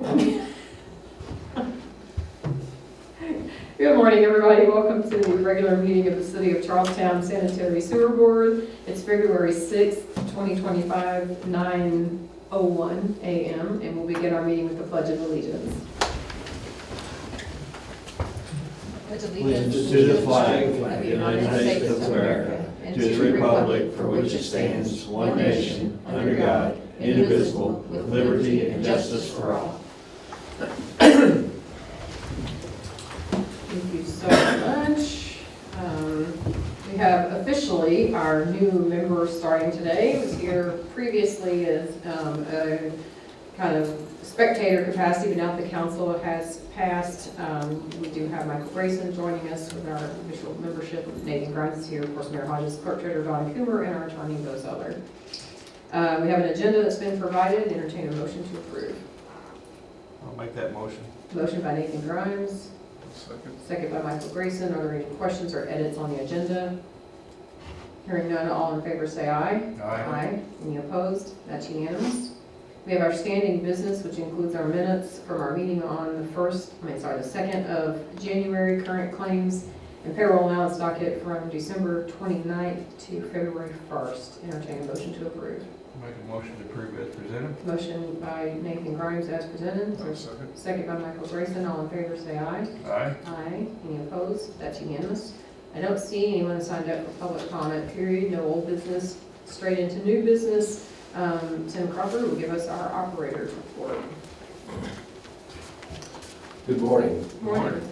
Good morning, everybody. Welcome to the regular meeting of the City of Charlestown Sanitary Sewer Board. It's February 6th, 2025, 9:01 a.m., and we'll begin our meeting with the Pledge of Allegiance. Pledge allegiance to the flag of the United States of America, and to the republic for which it stands, one nation, under God, indivisible, with liberty and justice for all. Thank you so much. We have officially our new member starting today. He was here previously as a kind of spectator capacity, but now that the council has passed, we do have Michael Grayson joining us with our official membership. Nathan Grimes is here, of course, Mayor Hodges, Clerk Treasurer Don Coomer, and our attorney, Bo Zeller. We have an agenda that's been provided. Entertain a motion to approve. I'll make that motion. Motion by Nathan Grimes. Second by Michael Grayson. Are there any questions or edits on the agenda? Hearing none, all in favor say aye. Aye. Any opposed? That's unanimous. We have our standing business, which includes our minutes from our meeting on the 2nd of January, current claims, and payroll allowance docket from December 29th to February 1st. Entertain a motion to approve. Make a motion to approve as presented. Motion by Nathan Grimes as presented. Second by Michael Grayson. All in favor say aye. Aye. Aye. Any opposed? That's unanimous. I don't see anyone signed up for public comment period. No old business. Straight into new business. Tim Crawford will give us our operator's report. Good morning. Morning.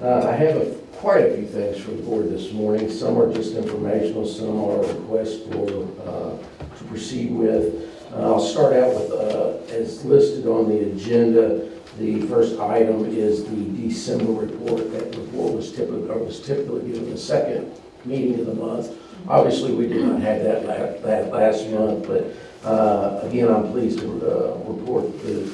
I have quite a few things for the board this morning. Some are just informational, some are requests to proceed with. I'll start out with, as listed on the agenda, the first item is the December report. That report was typically given the second meeting of the month. Obviously, we did not have that last month, but again, I'm pleased to report the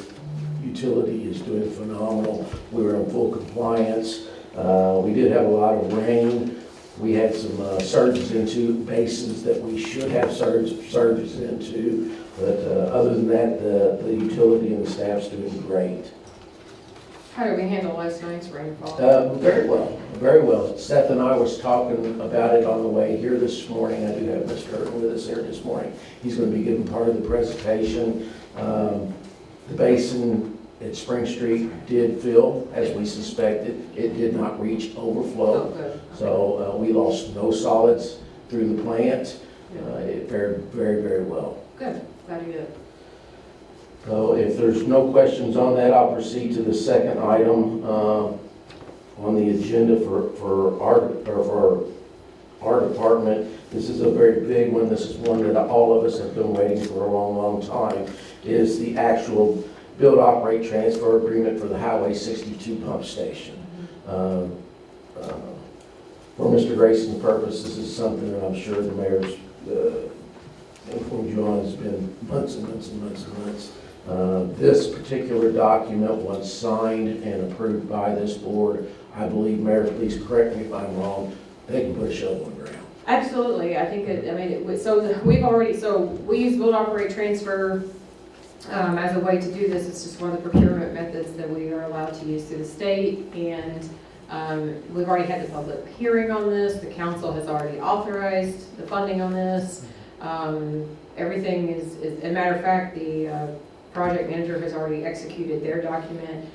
utility is doing phenomenal. We were in full compliance. We did have a lot of rain. We had some surges into basins that we should have surges into, but other than that, the utility and the staff's doing great. How did we handle last night's rainfall? Very well, very well. Seth and I was talking about it on the way here this morning. I do have Mr. Hurton with us here this morning. He's going to be giving part of the presentation. The basin at Spring Street did fill, as we suspected. It did not reach overflow. Oh, good. So we lost no solids through the plant. It fared very, very well. Good. Glad you did. So if there's no questions on that, I'll proceed to the second item on the agenda for our department. This is a very big one. This is one that all of us have been waiting for a long, long time. Is the actual build, operate, transfer agreement for the Highway 62 pump station. For Mr. Grayson's purpose, this is something that I'm sure the mayor's informed you on. Has been months and months and months and months. This particular document was signed and approved by this board. I believe, Mayor, please correct me if I'm wrong, they can put a shovel in the ground. Absolutely. I think we use build, operate, transfer as a way to do this. It's just one of the procurement methods that we are allowed to use through the state, and we've already had the public hearing on this. The council has already authorized the funding on this. Everything is a matter of fact, the project manager has already executed their document.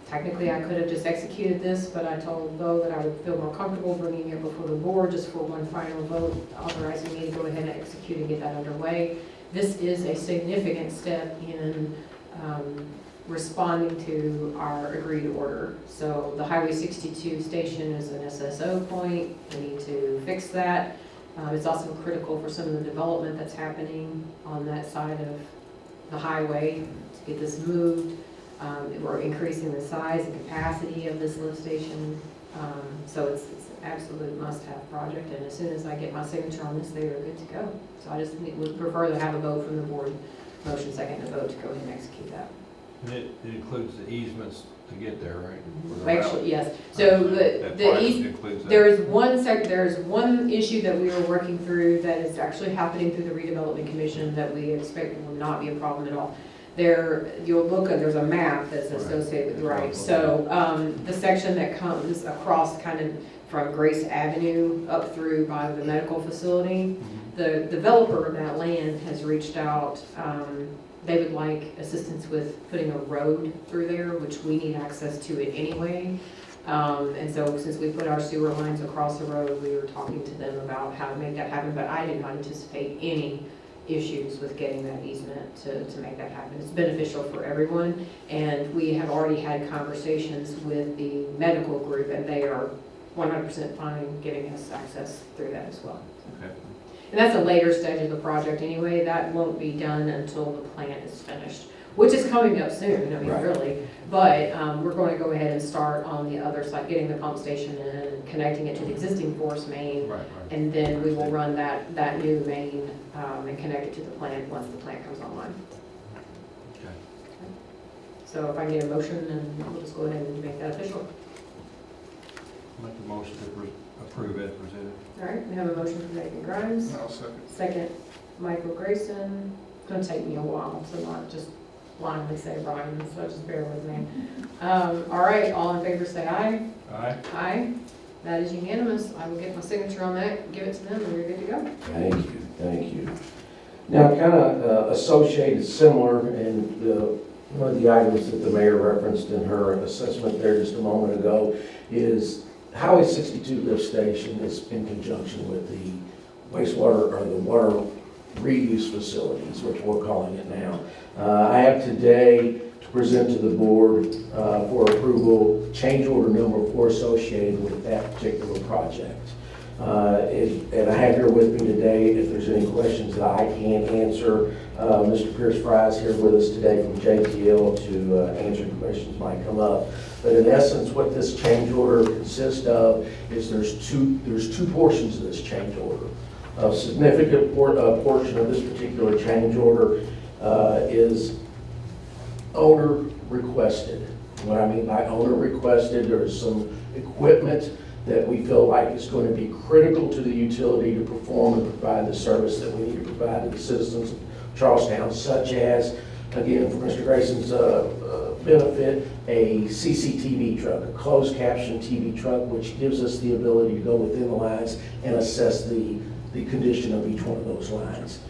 Technically, I could have just executed this, but I told Bo that I would feel more comfortable bringing it before the board just for one final vote, authorizing me to go ahead and execute and get that underway. This is a significant step in responding to our agreed order. So the Highway 62 station is an SSO point. We need to fix that. It's also critical for some of the development that's happening on that side of the highway to get this moved. We're increasing the size and capacity of this lift station. So it's an absolute must-have project, and as soon as I get my signature on this, they are good to go. So I just would prefer to have a vote from the board, motion second and vote to go ahead and execute that. And it includes the easements to get there, right? Actually, yes. So there is one issue that we are working through that is actually happening through the redevelopment commission that we expect will not be a problem at all. you'll look at, there's a map that's associated with, right? So, the section that comes across kind of from Grace Avenue up through by the medical facility, the developer of that land has reached out. They would like assistance with putting a road through there, which we need access to it anyway. And so since we put our sewer lines across the road, we were talking to them about how to make that happen, but I did not anticipate any issues with getting that easement to make that happen. It's beneficial for everyone, and we have already had conversations with the medical group, and they are 100% fine giving us access through that as well. Okay. And that's a later stage of the project anyway. That won't be done until the plant is finished, which is coming up soon, I mean, Right. really. But we're going to go ahead and start on the other side, getting the pump station in and connecting it to the existing force main. Right. And then we will run that new main and connect it to the plant once the plant comes online. Okay. So if I can get a motion, and we'll just go ahead and make that official. Make the motion to approve as presented. All right, we have a motion from Megan Grimes. I'll second. Second, Michael Grayson. It's gonna take me a while to not just blindly say Brian, so just bear with me. All right, all in favor say aye. Aye. Aye. That is unanimous. I will get my signature on that, give it to them, and you're good to go. Thank you, thank you. Now, kind of associated, similar, and one of the items that the mayor referenced in her assessment there just a moment ago is Highway 62 lift station is in conjunction with the wastewater or the water reuse facilities, which we're calling it now. I have today to present to the board for approval change order number 4 associated with that particular project. And I have here with me today, if there's any questions that I can't answer, Mr. Pierce Fry is here with us today from JTL to answer questions might come up. But in essence, what this change order consists of is there's two portions of this change order. A significant portion of this particular change order is owner requested. What I mean by owner requested, there's some equipment that we feel like is going to be critical to the utility to perform and provide the service that we need to provide to the citizens of Charlestown, such as, again, for Mr. Grayson's benefit, a CCTV truck, a closed caption TV truck, which gives us the ability to go within the lines and assess the condition of each one of those lines.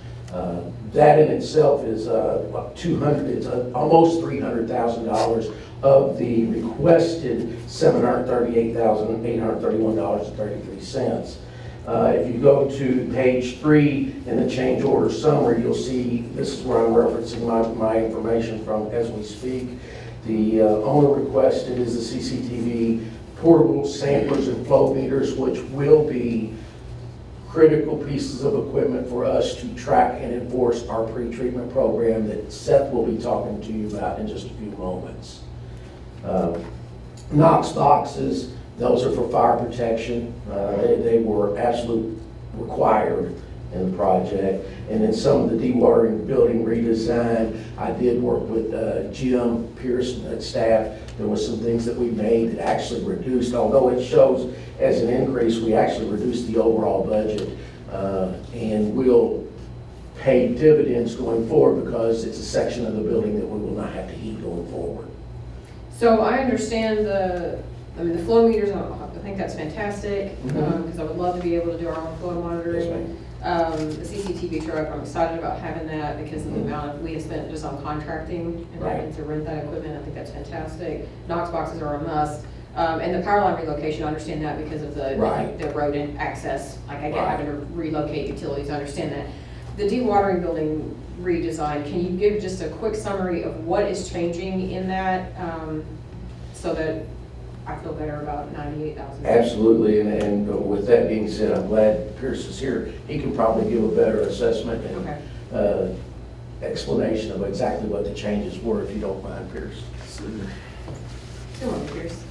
That in itself is it's almost $300,000 of the requested $738,831.33. If you go to page 3 in the change order summary, you'll see this is where I'm referencing my information from as we speak. The owner requested is the CCTV portable samplers and flow meters, which will be critical pieces of equipment for us to track and enforce our pre-treatment program that Seth will be talking to you about in just a few moments. Knox boxes, those are for fire protection. They were absolute required in the project. And then some of the dewatering building redesign, I did work with Jim Pearson and staff. There was some things that we made that actually reduced, although it shows as an increase, we actually reduced the overall budget. And we'll pay dividends going forward because it's a section of the building that we will not have to heat going forward. So I understand the flow meters, I think that's fantastic, because I would love to be able to do our own flow monitoring. The CCTV truck, I'm excited about having that because of the amount we have spent just on contracting and having to rent that equipment. I think that's fantastic. Knox boxes are a must. And the power line relocation, I understand that because of the road and access. Like I get having to relocate utilities, I understand that. The dewatering building redesign, can you give just a quick summary of what is changing in that so that I feel better about $98,000? Absolutely, and with that being said, I'm glad Pierce is here. He can probably give a better assessment and explanation of exactly what the changes were, if you don't mind, Pierce. Come on, Pierce.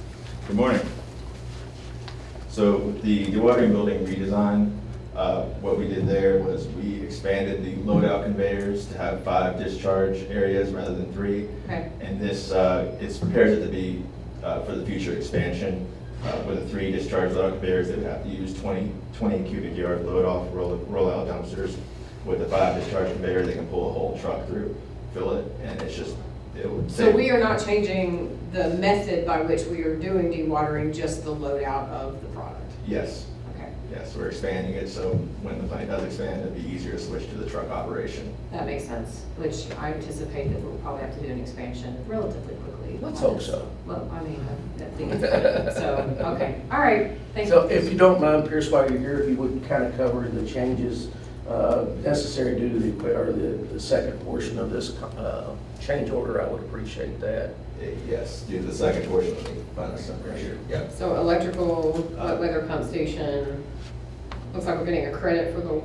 Good morning. So the dewatering building redesign, what we did there was we expanded the loadout conveyors to have 5 discharge areas rather than 3. Okay. And this it prepares it to be for the future expansion. With the 3 discharge loadout conveyors, they would have to use 20 cubic yard load off roll out dumpsters. With the 5 discharge conveyor, they can pull a whole truck through. fill it, and it's just, it would So save. we are not changing the method by which we are doing dewatering, just the loadout of the product? Yes, Okay, yes, we're expanding it, so when the plant does expand, it'd be easier to switch to the truck operation. that makes sense, which I anticipate that we'll probably have to do an expansion relatively quickly. Let's hope so. Well, I mean, that thing is, so, okay, all right, thank you. So if you don't mind, Pierce, while you're here, if you would kind of cover the changes necessary due to the second portion of this change order, I would appreciate that. Yes, do the second portion, let me find this number right here. Yep. So electrical, wet weather pump station, looks like we're getting a credit for the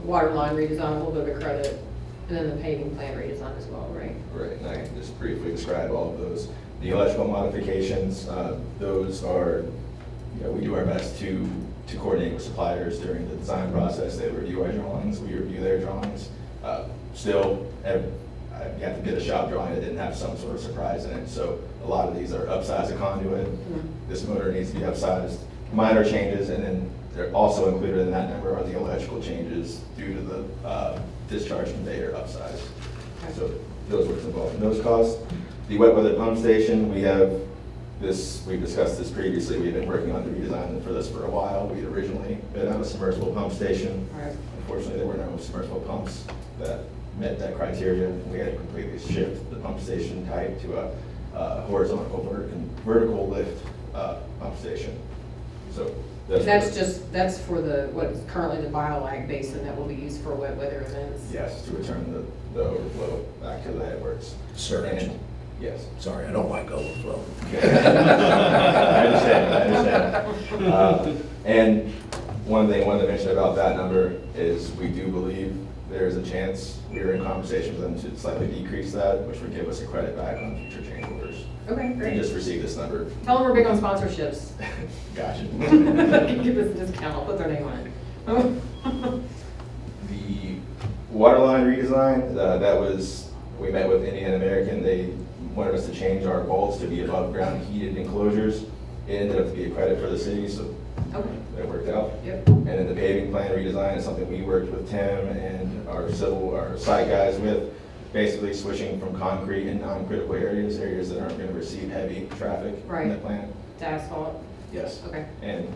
water line redesign, a little bit of a credit, and then the paving plant redesign as well, right? Right, and I can just briefly describe all of those. The electrical modifications, those are, we do our best to coordinate with suppliers during the design process. They review our drawings, we review their drawings. Still, you have to get a shop drawing that didn't have some sort of surprise in it. So a lot of these are upsize a conduit. This motor needs to be upsized. Minor changes, and then they're also included in that number are the electrical changes due to the discharge conveyor upsize. So those were involved in those costs. The wet weather pump station, we have this, we've discussed this previously. We've been working on the redesign for this for a while. We had originally been on a submersible pump station. Right. Unfortunately, there were no submersible pumps that met that criteria. We had to completely shift the pump station type to a horizontal vertical lift pump station. So That's for what's currently the BioLag basin that will be used for wet weather events? yes, to return the overflow back to the headworks. Surge. And- Yes. Sorry, I don't like overflow. I understand. And one thing I wanted to mention about that number is we do believe there is a chance, we are in conversation with them to slightly decrease that, which would give us a credit back on future change orders. Okay, We great. just received this number. Tell them we're big on sponsorships. Gotcha. Give us a discount, I'll put their name on it. The water line redesign, that was, we met with Indian American. They wanted us to change our bolts to be above ground heated enclosures. It ended up to be a credit for the city, so Okay, that worked out. yep, And then the paving plan redesign is something we worked with Tim and our site guys with, basically switching from concrete and non-critical areas that aren't gonna receive heavy traffic Right. in the plant. to asphalt, Yes. okay, And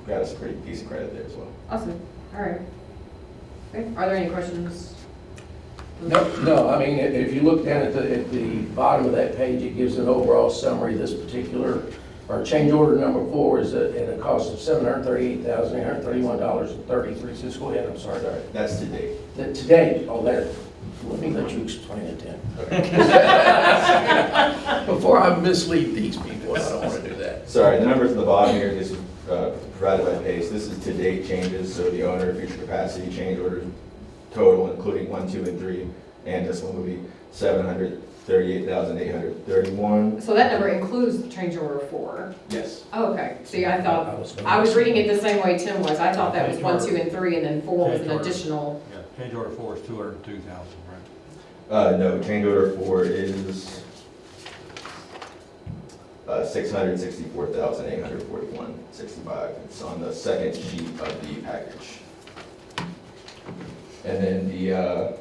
got us a pretty decent credit there as well. awesome, all right. Okay, are there any questions? No, I mean, if you look down at the bottom of that page, it gives an overall summary. This particular, our change order number 4 is at a cost of $738,831.33. Go ahead, I'm sorry. That's to date. Today, there, let me let you explain it then. Before I mislead these people, I don't want to do that. Sorry, the numbers at the bottom here, this is provided by Pace. This is to date changes, so the owner, future capacity, change order total, including 1, 2, and 3, and this one will be $738,831. So that number includes change order 4? Yes. Oh, okay, see, I was reading it the same way Tim was, I thought that was 1, 2, and 3, and then 4 was an Change order. additional. Yeah, change order 4 is 202,000, right? No, change order 4 is $664,841.65. It's on the second sheet of the package. And then the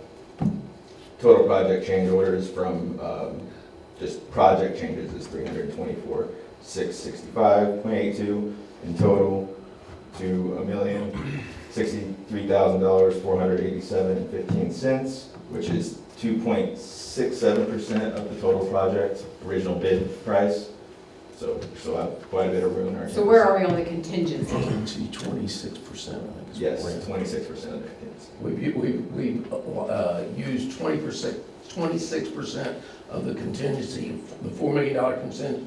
total project change orders from just project changes is $324,665.82 in total to $1,063,487.15, which is 2.67% of the total project original bid price. So quite a bit of room in our. So where are we on the contingency? 26%, I think. Is Yes, what we're at. 26% of the contingency. We've used 26% of the contingency, the $4 million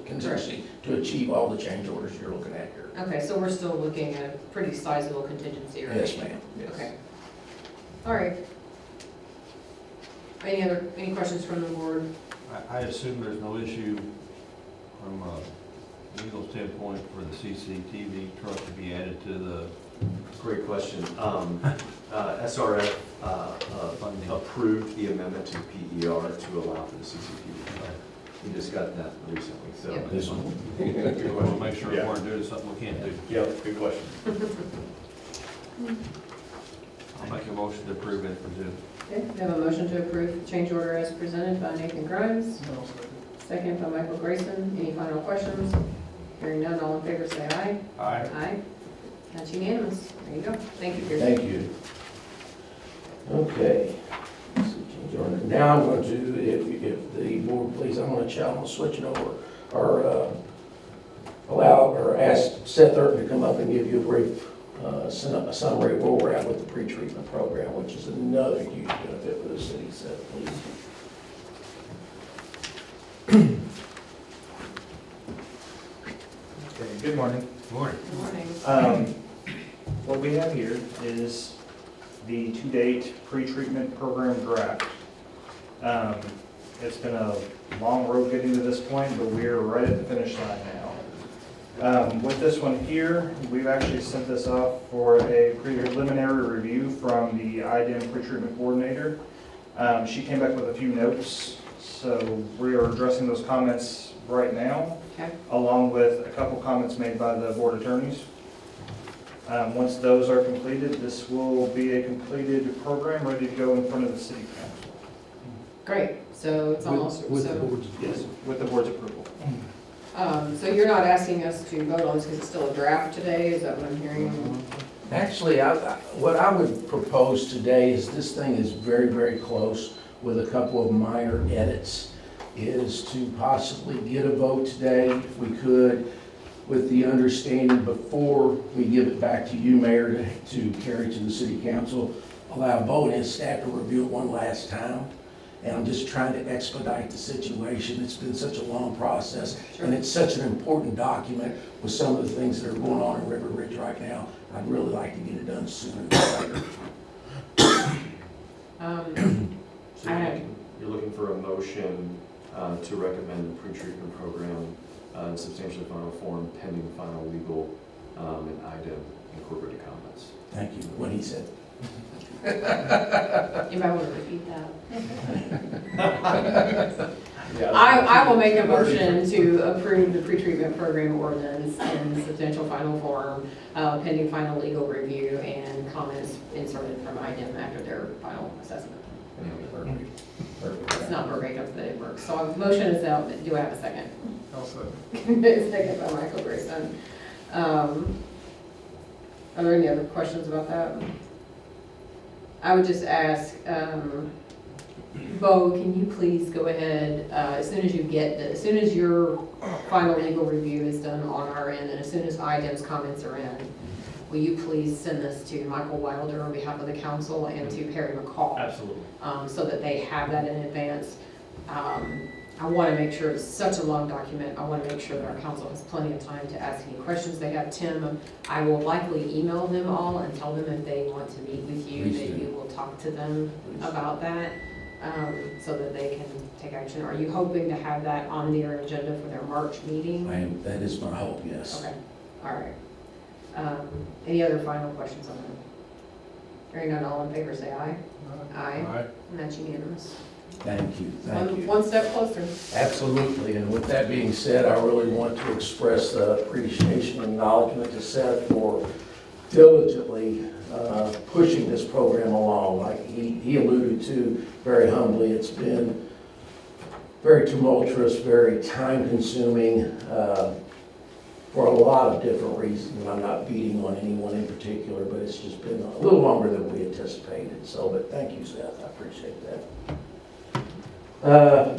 contingency to achieve all the change orders you're looking at here. Okay, so we're still looking at a pretty sizable contingency, right? Yes, ma'am. Yes. Okay. All right. Any questions from the board? I assume there's no issue from a legal standpoint for the CCTV truck to be added to the Great question. SRF approved the amendment to PER to allow for the CCTV. We just got that recently, so. Yep. This one. we want to make sure we weren't doing something we can't do. Yeah, good question. I'll make a motion to approve it for Zoom. Okay, we have a motion to approve the change order as presented by Nathan Grimes, second by Michael Grayson. Any final questions? Hearing none, all in favor say aye. Aye. Aye. That's unanimous. There you go. Thank you, Pierce. Thank you. Okay. Now I'm going to, if the board please, I'm going to switch it over, or allow, or ask Seth Burton to come up and give you a brief summary of where we're at with the pre-treatment program, which is another huge benefit for the city. Seth, please. Okay, good morning. Morning. Good morning. What we have here is the to-date pre-treatment program draft. It's been a long road getting to this point, but we're right at the finish line now. With this one here, we've actually sent this off for a preliminary review from the IDEM pre-treatment coordinator. She came back with a few notes, so we are addressing those comments right now, Okay. along with a couple comments made by the board attorneys. Once those are completed, this will be a completed program ready to go in front of the city council. Great. So it's almost, so, Yes, with the board's approval. so you're not asking us to vote on this because it's still a draft today? Is that what I'm hearing? Actually, what I would propose today is this thing is very, very close with a couple of minor edits, is to possibly get a vote today, if we could, with the understanding before we give it back to you, Mayor, to carry to the city council, allow Bo and his staff to review it one last time. And I'm just trying to expedite the situation. It's been such a long process, and it's such an important document with some of the things that are going on in River Ridge right now. I'd really like to get it done sooner than later. So you're looking for a motion to recommend the pre-treatment program in substantially final form pending final legal and IDEM incorporated comments. Thank you, what he said. You might want to repeat that. I will make a motion to approve the pretreatment program ordinance in substantial final form, pending final legal review and comments inserted from IDEM after their final assessment. It's not verbatim, but it works. So a motion is out. Do I have a second? I'll second. Second by Michael Grayson. Are there any other questions about that? I would just ask, Bo, can you please go ahead, as soon as your final legal review is done on our end, and as soon as IDEM's comments are in, will you please send this to Michael Wilder on behalf of the council and to Perry McCall? Absolutely. So that they have that in advance. I want to make sure, it's such a long document, I want to make sure that our council has plenty of time to ask any questions they have. Tim, I will likely email them all and tell them if they want to meet with you, Please that do. you will talk to them about that, so that they can take action. Are you hoping to have that on their agenda for their March meeting? That is my hope, yes. Okay, all right. Any other final questions on that? Hearing none, all in favor say aye. Aye. And that's unanimous. Thank you, thank you. One step closer. Absolutely, and with that being said, I really want to express appreciation and acknowledgement to Seth for diligently pushing this program along. Like he alluded to very humbly, it's been very tumultuous, very time-consuming for a lot of different reasons. And I'm not beating on anyone in particular, but it's just been a little longer than we anticipated. So, but thank you, Seth, I appreciate that.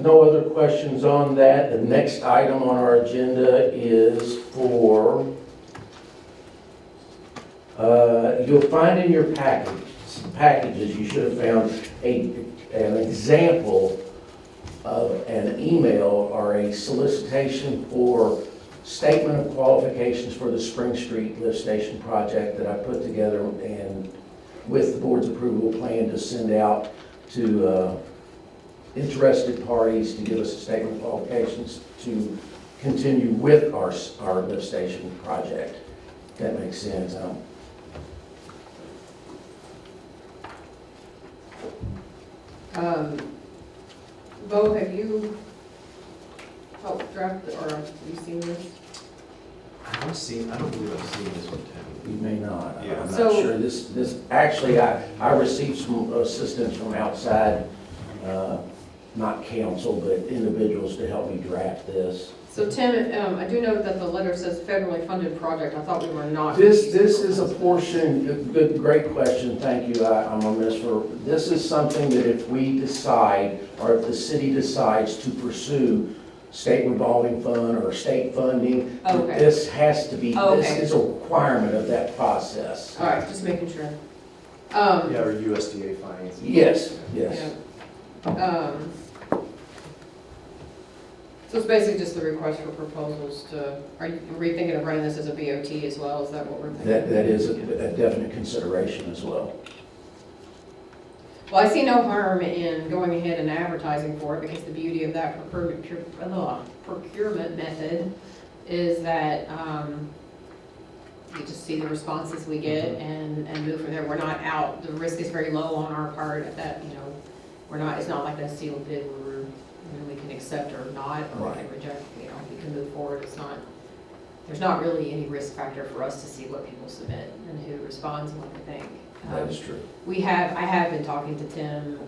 No other questions on that. The next item on our agenda is for, you'll find in your packages, you should have found an example of an email or a solicitation for statement of qualifications for the Spring Street lift station project that I put together and with the board's approval plan to send out to interested parties to give us a statement of qualifications to continue with our lift station project. If that makes sense. Bo, have you helped draft, or have you seen this? I don't believe I've seen this one, Tim. You may not. Yeah. I'm not So- sure. Actually, I received some assistance from outside, not council, but individuals to help me draft this. So Tim, I do know that the letter says federally funded project. I thought we were not. This is a portion, great question, thank you, I'm on this for, this is something that if we decide, or if the city decides to pursue state revolving fund or state funding, Okay. this has to be, this Okay. is a requirement of that process. All right, just making sure. Yeah, or USDA financing. Yes, yes. Yeah. So it's basically just the request for proposals to, are we thinking of running this as a BOT as well? Is that what we're thinking? That is a definite consideration as well. Well, I see no harm in going ahead and advertising for it, because the beauty of that procurement method is that we just see the responses we get and move from there. We're not out, the risk is very low on our part at that, we're not, it's not like a sealed bid where we can accept or not, or we can reject, we can move forward. It's not, there's not really any risk factor for us to see what people submit and who responds and what they think. That is true. I have been talking to Tim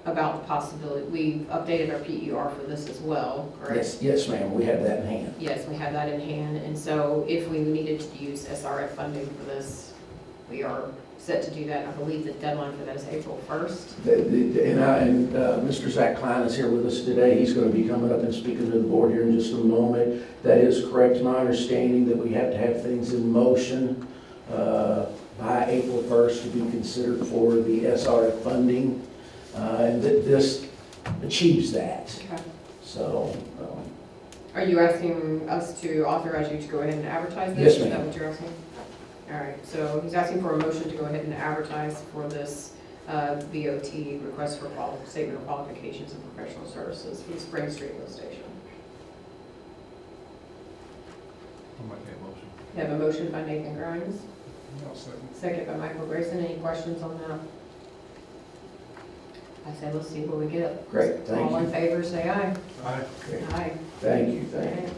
about the possibility, we've updated our PER for this as well, correct? Yes, ma'am, we have that in hand. Yes, we have that in hand, and so if we needed to use SRF funding for this, we are set to do that. I believe the deadline for that is April 1st. And Mr. Zach Klein is here with us today. He's going to be coming up and speaking to the board here in just a moment. That is correct, my understanding that we have to have things in motion by April 1st to be considered for the SRF funding, and that this achieves that. Okay. So, Are you asking us to authorize you to go ahead and advertise this? Yes, Is ma'am. that what you're asking? All right, so he's asking for a motion to go ahead and advertise for this BOT, request for statement of qualifications and professional services for the Spring Street lift station. I'll make that motion. We have a motion by Nathan Grimes, second by Michael Grayson. Any questions on that? I say let's see what we get. great, thank All you. in favor, say aye. Great. Aye. Thank you. That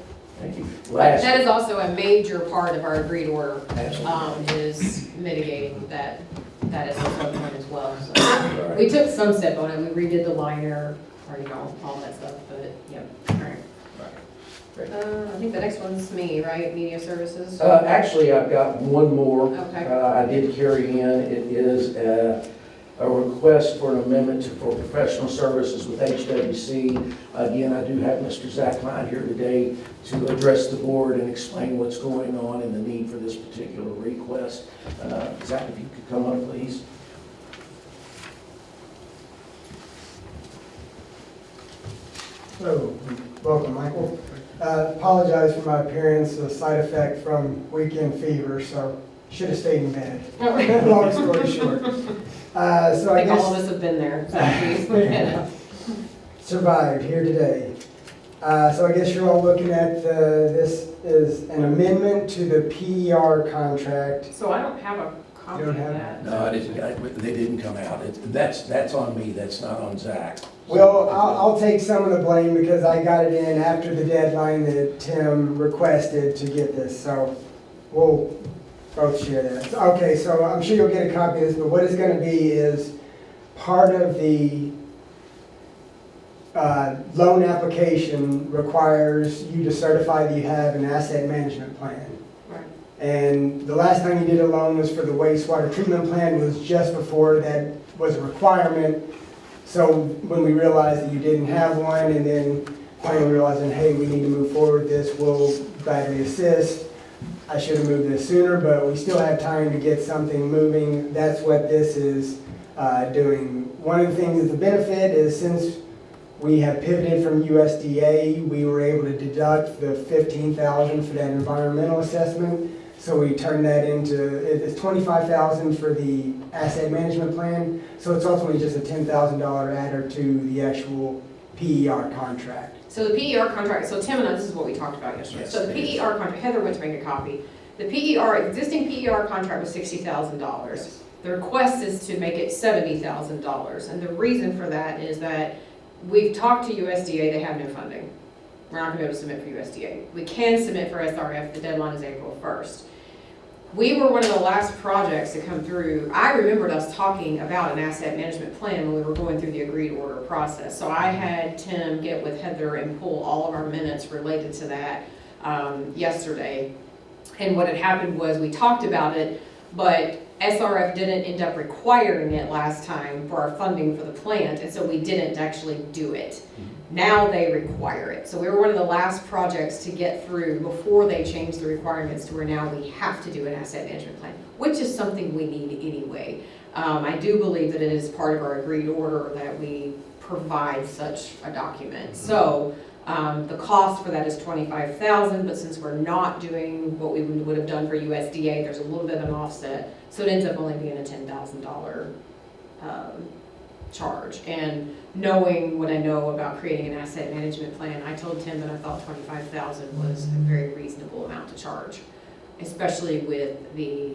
Last, is also a major part of our agreed order, absolutely. is mitigating that as a point as well. So Right. we took some step on it. We redid the liner, or all that stuff, but yep. All right. Great. I think the next one's me, right? Media services? Actually, I've got one more. Okay. I did carry in, it is a request for an amendment for professional services with HWC. Again, I do have Mr. Zach Klein here today to address the board and explain what's going on and the need for this particular request. Zach, if you could come up, please. Hello, welcome, Michael. Apologize for my appearance, a side effect from weekend fever, so should have stayed in bed. Long story short. So I I think all of guess us have been there. So please look at it. survived here today. So I guess you're all looking at, this is an amendment to the PER contract. So I don't have a copy You of don't have that. No, they didn't come out. That's on me, that's not on Zach. Well, I'll take some of the blame because I got it in after the deadline that Tim requested to get this, so we'll both share that. Okay, so I'm sure you'll get a copy of this, but what it's gonna be is part of the loan application requires you to certify that you have an asset management plan. Right. And the last time you did a loan was for the wastewater treatment plant, was just before that was a requirement. So when we realized that you didn't have one, and then finally realizing, hey, we need to move forward with this, we'll gladly assist. I should have moved this sooner, but we still have time to get something moving. That's what this is doing. One of the things that's a benefit is since we have pivoted from USDA, we were able to deduct the $15,000 for that environmental assessment. So we turned that into, it's $25,000 for the asset management plan. So it's ultimately just a $10,000 adder to the actual PER contract. So the PER contract, so Tim and I, this is what we talked about yesterday. Yes, So the it is. PER contract, Heather went to make a copy. The existing PER contract was $60,000. The request is to make it $70,000. And the reason for that is that we've talked to USDA, they have no funding. We're not gonna be able to submit for USDA. We can submit for SRF, the deadline is April 1st. we were one of the last projects to come through. I remembered us talking about an asset management plan when we were going through the agreed order process. So I had Tim get with Heather and pull all of our minutes related to that yesterday. And what had happened was we talked about it, but SRF didn't end up requiring it last time for our funding for the plant, and so we didn't actually do it. Now they require it. So we were one of the last projects to get through before they changed the requirements to where now we have to do an asset management plan, which is something we need anyway. I do believe that it is part of our agreed order that we provide such a document. So the cost for that is $25,000, but since we're not doing what we would have done for USDA, there's a little bit of an offset. So it ends up only being a $10,000 charge. And knowing what I know about creating an asset management plan, I told Tim that I thought $25,000 was a very reasonable amount to charge, especially with the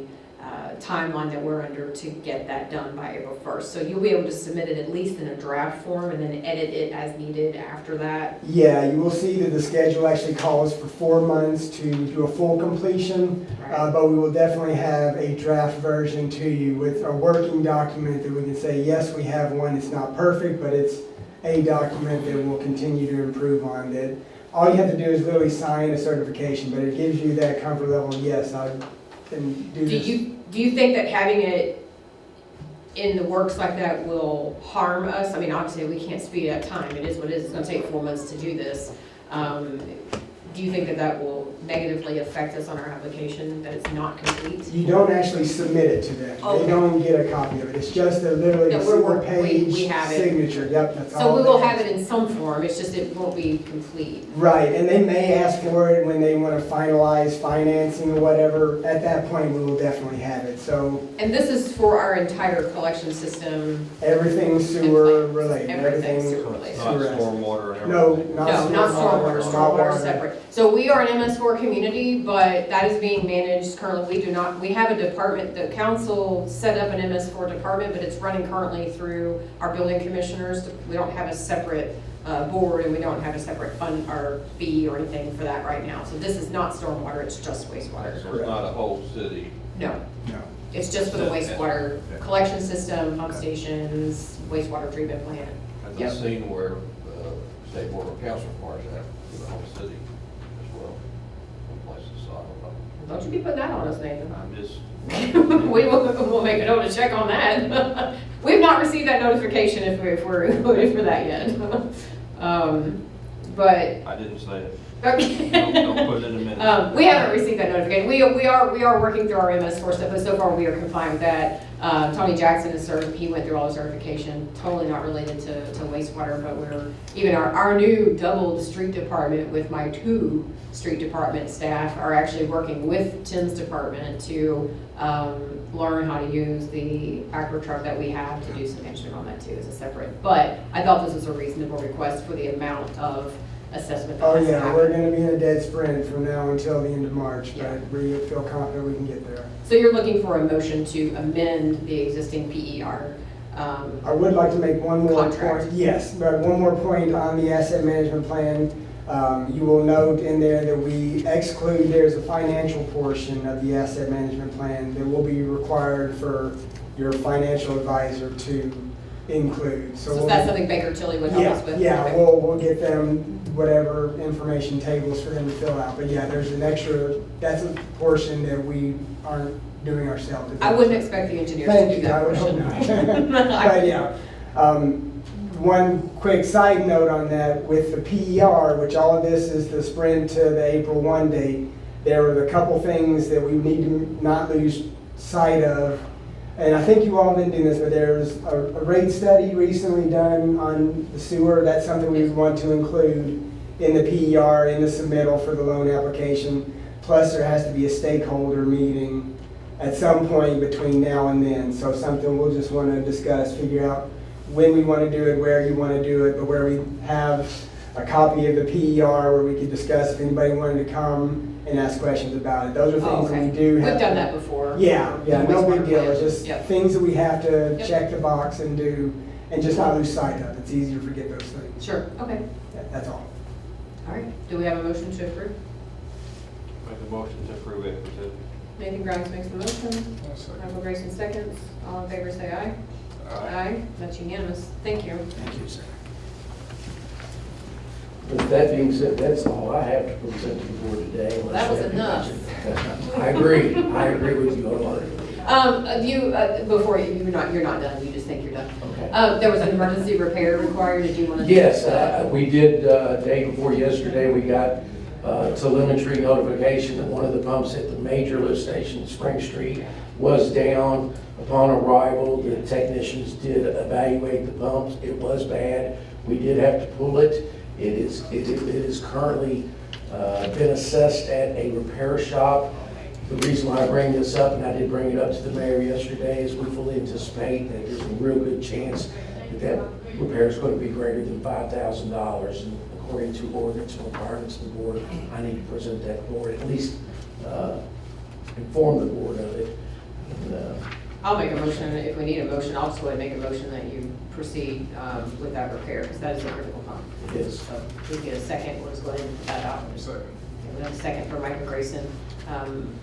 timeline that we're under to get that done by April 1st. So you'll be able to submit it at least in a draft form and then edit it as needed after that. Yeah, you will see that the schedule actually calls for 4 months to do a full completion, but we will definitely have a draft version to you with a working document that we can say, yes, we have one. It's not perfect, but it's a document that we'll continue to improve on. That all you have to do is literally sign a certification, but it gives you that comfort level. Yes, I can do this. Do you think that having it in the works like that will harm us? I mean, obviously, we can't speed up time. It is what it is. It's going to take 4 months to do this. Do you think that that will negatively affect us on our application, that it's not complete? You don't actually submit it to them. Okay. They don't get a copy of it. It's just a literally No, a we're- single we page have it. signature. Yep, that's all. So we will they have it in some form, it's just it won't be complete. Right, and they may ask for it when they want to finalize financing or whatever. At that point, we will definitely have it. So And this is for our entire collection system? everything sewer related, Everything everything. sewer related. Not Sewer. stormwater and No, everything. No, not stormwater, not stormwater water. is separate. So we are an MS4 community, but that is being managed currently. We have a department, the council set up an MS4 department, but it's running currently through our building commissioners. We don't have a separate board, and we don't have a separate fund or fee or anything for that right now. So this is not stormwater, it's just wastewater. So it's not a whole city. No, No. it's just for the wastewater collection system, pump stations, wastewater treatment plant. I've Yep. seen where the State Board of Council requires that for the whole city as well. Some places, so I don't know. Don't you be putting that on us, Nathan. I'm just, We'll make a note to check on that. We've not received that notification if we're included for that yet. But, I didn't say it. okay. Don't put it in a minute. We haven't received that notification. We are working through our MS4 stuff, but so far we are compliant with that. Tony Jackson is he went through all the certification, totally not related to wastewater, but even our new doubled street department with my 2 street department staff are actually working with Tim's department to learn how to use the Acro truck that we have to do some management on that too as a separate. But I thought this was a reasonable request for the amount of assessment that Oh, has to yeah, happen. we're going to be in a dead sprint from now until the end of March, Yeah. but we feel confident we can get there. So you're looking for a motion to amend the existing PER? I would like to make one more Contract. point. Yes, but one more point on the asset management plan. You will note in there that we exclude, there's a financial portion of the asset management plan that will be required for your financial advisor to include. So is that something Baker Tilly would help Yeah, us with? yeah, Okay. we'll get them whatever information tables for them to fill out. But yeah, there's an extra, that's a portion that we aren't doing ourselves. I wouldn't expect the engineers to Thank do you, that I would hope portion. not. But yeah, one quick side note on that, with the PER, which all of this is the sprint to the April 1 date, there were a couple things that we need to not lose sight of. And I think you all have been doing this, but there's a rate study recently done on the sewer. That's something we want to include in the PER, in the submittal for the loan application. Plus, there has to be a stakeholder meeting at some point between now and then. So something we'll just want to discuss, figure out when we want to do it, where you want to do it, but where we have a copy of the PER where we could discuss if anybody wanted to come and ask questions about it. Those are Oh, things that okay. we do We've have. done that before. Yeah, no Wastewater big deal. plant. It's just Yep. things that we have to Yep. check the box and do and just not lose sight of. It's easier to forget those things. Sure, okay. Yeah, that's all. All right. Do we have a motion to approve? Make a motion to approve it presented. Nathan Grimes makes the motion. Michael Grayson seconds. All in favor, say aye. Aye. That's unanimous. Thank you. Thank you, sir. With that being said, that's all I have to present to the board today. Well, that was enough. I agree with you wholeheartedly. Before you're not done, you just think you're done. Okay. There was an emergency repair required. Did you want to? Yes, we did, day before yesterday, we got telemetry notification that one of the pumps at the major lift station, Spring Street, was down. Upon arrival, the technicians did evaluate the pumps. It was bad. We did have to pull it. It is currently been assessed at a repair shop. The reason why I bring this up, and I did bring it up to the mayor yesterday, is we fully anticipate that there's a real good chance that repair is going to be greater than $5,000. And according to ordinance and requirements of the board, I need to present that board, at least inform the board of it. And, I'll make a motion. If we need a motion, I'll just go ahead and make a motion that you proceed with that repair, because that is a critical pump. it is. So if we get a second, we'll just go ahead and put that out. Second. We have a second for Michael Grayson.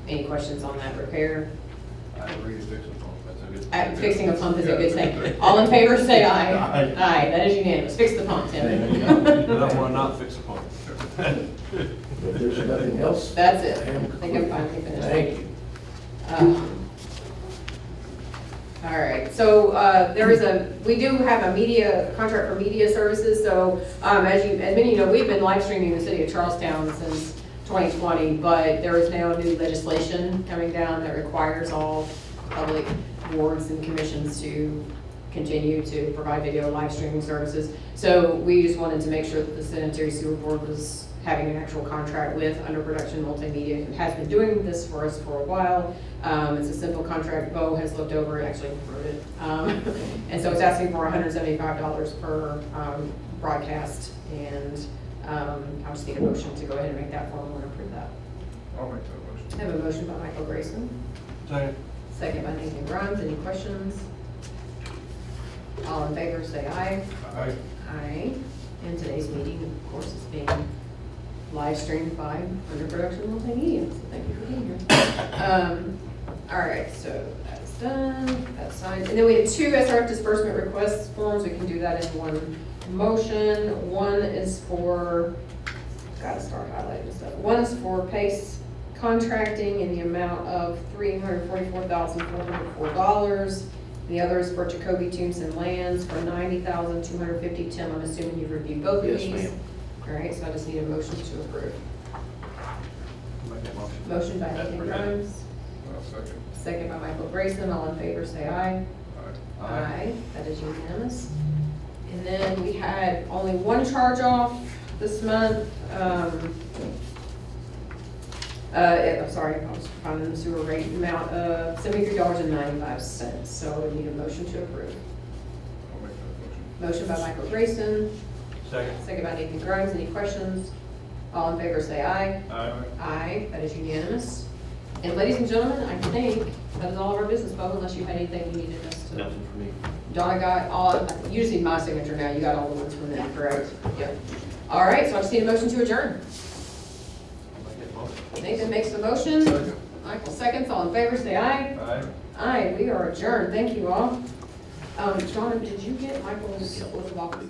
Any questions on that repair? I agree to fix the pump, that's a good. Fixing a pump is a good thing. All in favor, say aye. Aye, that is unanimous. Fix the pump, Tim. I don't want to not fix the pump. If there's nothing else. That's it. I think I'm finally finished. Thank you. All right, so we do have a media contract for media services. So as many of you know, we've been live streaming the city of Charlestown since 2020, but there is now new legislation coming down that requires all public boards and commissions to continue to provide video live streaming services. So we just wanted to make sure that the Sanitary Sewer Board was having an actual contract with Underproduction Multimedia, who has been doing this for us for a while. It's a simple contract. Bo has looked over it, actually wrote it. And so it's asking for $175 per broadcast. And I'll just need a motion to go ahead and make that formal and approve that. I'll make that motion. I have a motion by Michael Grayson, Second. second by Nathan Grimes. Any questions? All in favor, say aye. Aye. Aye. And today's meeting, of course, is being live streamed by Underproduction Multimedia, so thank you for being here. All right, so that's done, that's signed. And then we have two SRF disbursement request forms. We can do that in one motion. One is for, gotta start highlighting stuff. One is for PACE contracting in the amount of $344,404. The other is for Jacoby Tombson Lands for $90,250. Tim, I'm assuming you've reviewed both of these? Yes, ma'am. All right, so I just need a motion to approve. Make that motion. Motion by Nathan Grimes, I'll second. second by Michael Grayson. All in favor, say aye. Aye. Aye. That is unanimous. And then we had only one charge off this month. I'm sorry, I was finding the sewer rate amount of $73.95. So we need a motion to approve. I'll make that Motion motion. by Michael Grayson, Second. second by Nathan Grimes. Any questions? All in favor, say aye. Aye. Aye, that is unanimous. And ladies and gentlemen, I think that is all of our business, Bo, unless you had anything you needed us to. Nothing for me. Donna got all, you just need my signature now, you got all the ones from them, correct? Yep. All right, so I just need a motion to adjourn. I'll make that motion. Nathan makes the motion, Second. Michael seconds, all in favor, say aye. Aye. Aye, we are adjourned, thank you all. Donna, did you get Michael's oath of office?